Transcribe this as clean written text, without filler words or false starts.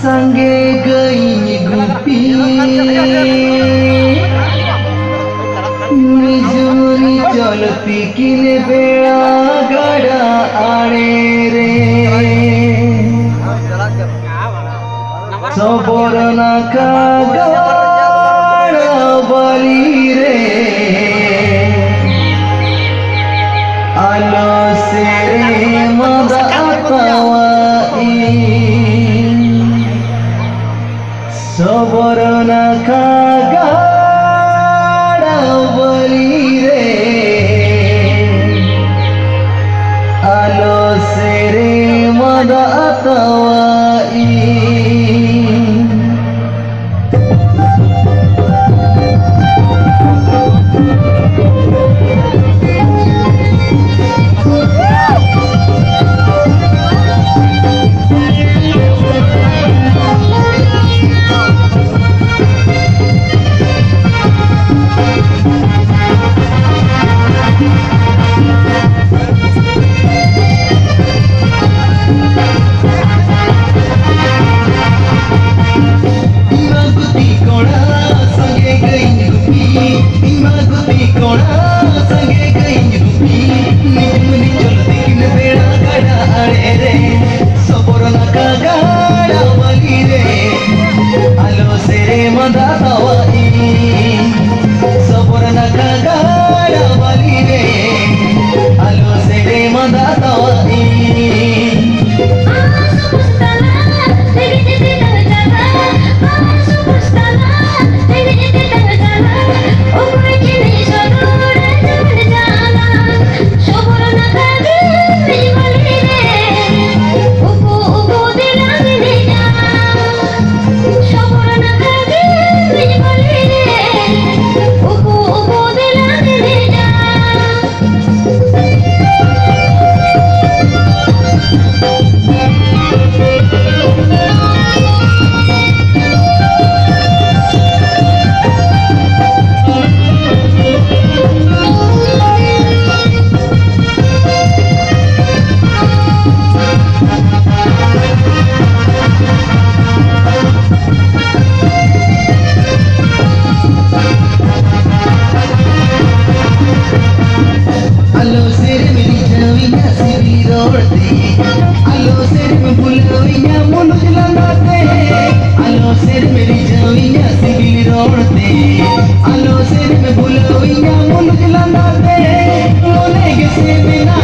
संगे गई गुपी निजुरी चलती किने बेड़ा गड़ा आड़े रे सबोर नाका गड़ा बली रे आलो से रे मदा सबोर नाका गड़ा बली रे आलो से रे मदा Allo ser me bulo y ya mulo de la nave, no negues